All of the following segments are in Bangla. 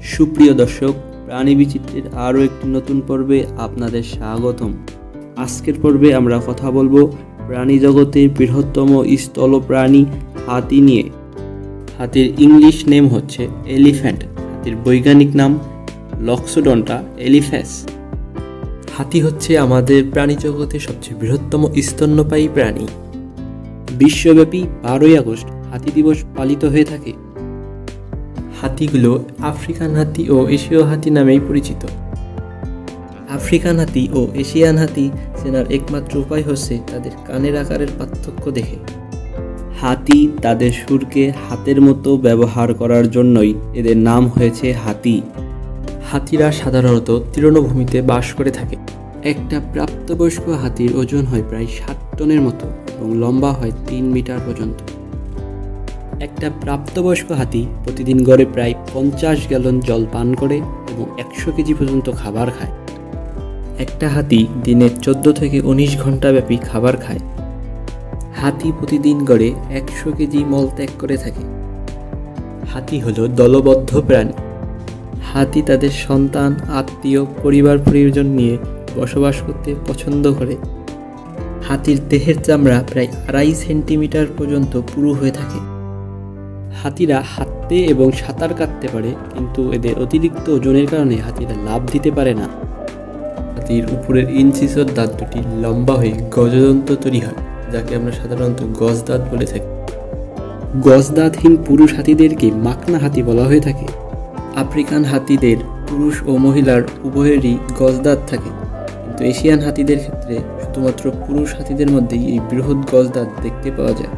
সুপ্রিয় দর্শক, প্রাণী বিচিত্রের আরও একটি নতুন পর্বে আপনাদের স্বাগতম। আজকের পর্বে আমরা কথা বলবো প্রাণী জগতের বৃহত্তম স্থলপ্রাণী হাতি নিয়ে। হাতির ইংলিশ নেম হচ্ছে এলিফ্যান্ট। হাতির বৈজ্ঞানিক নাম লক্সোডন্টা এলিফ্যাস। হাতি হচ্ছে আমাদের প্রাণী জগতের সবচেয়ে বৃহত্তম স্তন্যপায়ী প্রাণী। বিশ্বব্যাপী 12ই আগস্ট হাতি দিবস পালিত হয়ে থাকে। হাতিগুলো আফ্রিকান হাতি ও এশীয় হাতি নামেই পরিচিত। আফ্রিকান হাতি ও এশিয়ান হাতি চেনার একমাত্র উপায় হচ্ছে তাদের কানের আকারের পার্থক্য দেখে। হাতি তাদের সুরকে হাতের মতো ব্যবহার করার জন্যই এদের নাম হয়েছে হাতি। হাতিরা সাধারণত তৃণভূমিতে বাস করে থাকে। একটা প্রাপ্তবয়স্ক হাতির ওজন হয় প্রায় 7 টনের মতো এবং লম্বা হয় 3 মিটার পর্যন্ত। একটা প্রাপ্তবয়স্ক হাতি প্রতিদিন গড়ে প্রায় 50 গ্যালন জল পান করে এবং 100 কেজি পর্যন্ত খাবার খায়। একটা হাতি দিনে 14 থেকে 19 ঘন্টা ব্যাপী খাবার খায়। হাতি প্রতিদিন গড়ে 100 কেজি মল ত্যাগ করে থাকে। হাতি হলো দলবদ্ধ প্রাণী। হাতি তাদের সন্তান, আত্মীয়, পরিবার পরিজন নিয়ে বসবাস করতে পছন্দ করে। হাতির দেহের চামড়া প্রায় 2.5 সেন্টিমিটার পর্যন্ত পুরু হয়ে থাকে। হাতিরা হাঁটতে এবং সাঁতার কাটতে পারে, কিন্তু এদের অতিরিক্ত ওজনের কারণে হাতিরা লাফ দিতে পারে না। হাতির উপরের ইনসিসর দাঁত দুটি লম্বা হয়ে গজদন্ত তৈরি হয়, যাকে আমরা সাধারণত গজদাঁত বলে থাকি। গজদাঁতহীন পুরুষ হাতিদেরকে মাকনা হাতি বলা হয়ে থাকে। আফ্রিকান হাতিদের পুরুষ ও মহিলার উভয়েরই গজদাঁত থাকে, কিন্তু এশিয়ান হাতিদের ক্ষেত্রে শুধুমাত্র পুরুষ হাতিদের মধ্যেই এই বৃহৎ গজদাঁত দেখতে পাওয়া যায়।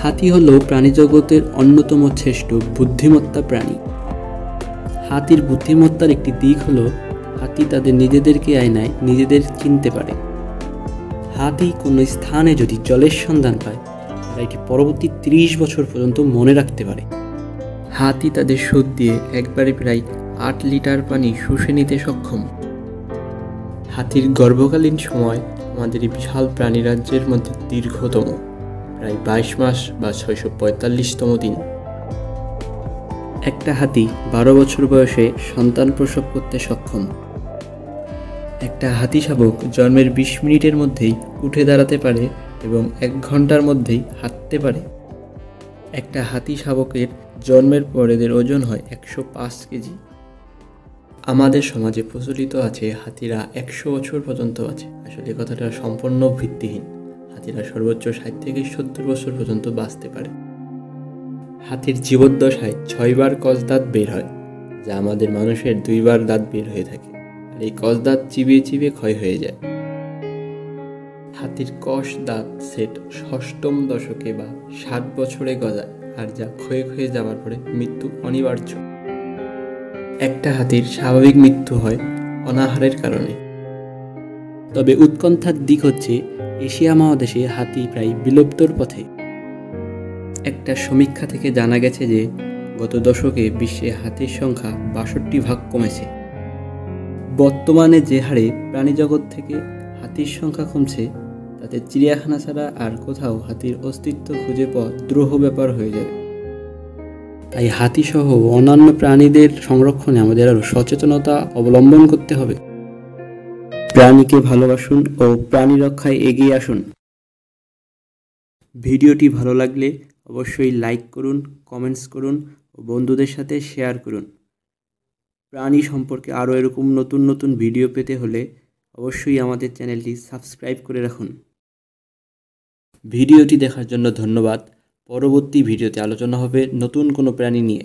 হাতি হল প্রাণীজগতের অন্যতম শ্রেষ্ঠ বুদ্ধিমত্তা প্রাণী। হাতির বুদ্ধিমত্তার একটি দিক হলো হাতি তাদের নিজেদেরকে আয়নায় নিজেদের চিনতে পারে। হাতি কোনো স্থানে যদি জলের সন্ধান পায়, তারা এটি পরবর্তী 30 বছর পর্যন্ত মনে রাখতে পারে। হাতি তাদের শোধ দিয়ে একবারে প্রায় 8 লিটার পানি শুষে নিতে সক্ষম। হাতির গর্ভকালীন সময় আমাদের এই বিশাল প্রাণীরাজ্যের মধ্যে দীর্ঘতম, প্রায় 22 মাস বা 645তম দিন। একটা হাতি 12 বছর বয়সে সন্তান প্রসব করতে সক্ষম। একটা হাতি শাবক জন্মের 20 মিনিটের মধ্যেই উঠে দাঁড়াতে পারে এবং 1 ঘন্টার মধ্যেই হাঁটতে পারে। একটা হাতি শাবকের জন্মের পর এদের ওজন হয় 105 কেজি। আমাদের সমাজে প্রচলিত আছে হাতিরা 100 বছর পর্যন্ত আছে। আসলে কথাটা সম্পূর্ণ ভিত্তিহীন। হাতিরা সর্বোচ্চ 60 থেকে 70 বছর পর্যন্ত বাঁচতে পারে। হাতির জীবদ্দশায় 6 বার কসদাঁত বের হয়, যা আমাদের মানুষের 2 বার দাঁত বের হয়ে থাকে, আর এই কসদাঁত চিবিয়ে চিবিয়ে ক্ষয় হয়ে যায়। হাতির কষ দাঁত সেট 6ম দশকে বা 60 বছরে গজায়, আর যা ক্ষয়ে ক্ষয়ে যাওয়ার পরে মৃত্যু অনিবার্য। একটা হাতির স্বাভাবিক মৃত্যু হয় অনাহারের কারণে। তবে উৎকণ্ঠার দিক হচ্ছে এশিয়া মহাদেশে হাতি প্রায় বিলুপ্তর পথে। একটা সমীক্ষা থেকে জানা গেছে যে গত দশকে বিশ্বে হাতির সংখ্যা 62 ভাগ কমেছে। বর্তমানে যে হারে প্রাণীজগৎ থেকে হাতির সংখ্যা কমছে, তাতে চিড়িয়াখানা ছাড়া আর কোথাও হাতির অস্তিত্ব খুঁজে পাওয়া দুরূহ ব্যাপার হয়ে যাবে। তাই হাতিসহ অন্যান্য প্রাণীদের সংরক্ষণে আমাদের আরও সচেতনতা অবলম্বন করতে হবে। প্রাণীকে ভালোবাসুন ও প্রাণী রক্ষায় এগিয়ে আসুন। ভিডিওটি ভালো লাগলে অবশ্যই লাইক করুন, কমেন্টস করুন ও বন্ধুদের সাথে শেয়ার করুন। প্রাণী সম্পর্কে আরও এরকম নতুন নতুন ভিডিও পেতে হলে অবশ্যই আমাদের চ্যানেলটি সাবস্ক্রাইব করে রাখুন। ভিডিওটি দেখার জন্য ধন্যবাদ। পরবর্তী ভিডিওতে আলোচনা হবে নতুন কোনো প্রাণী নিয়ে।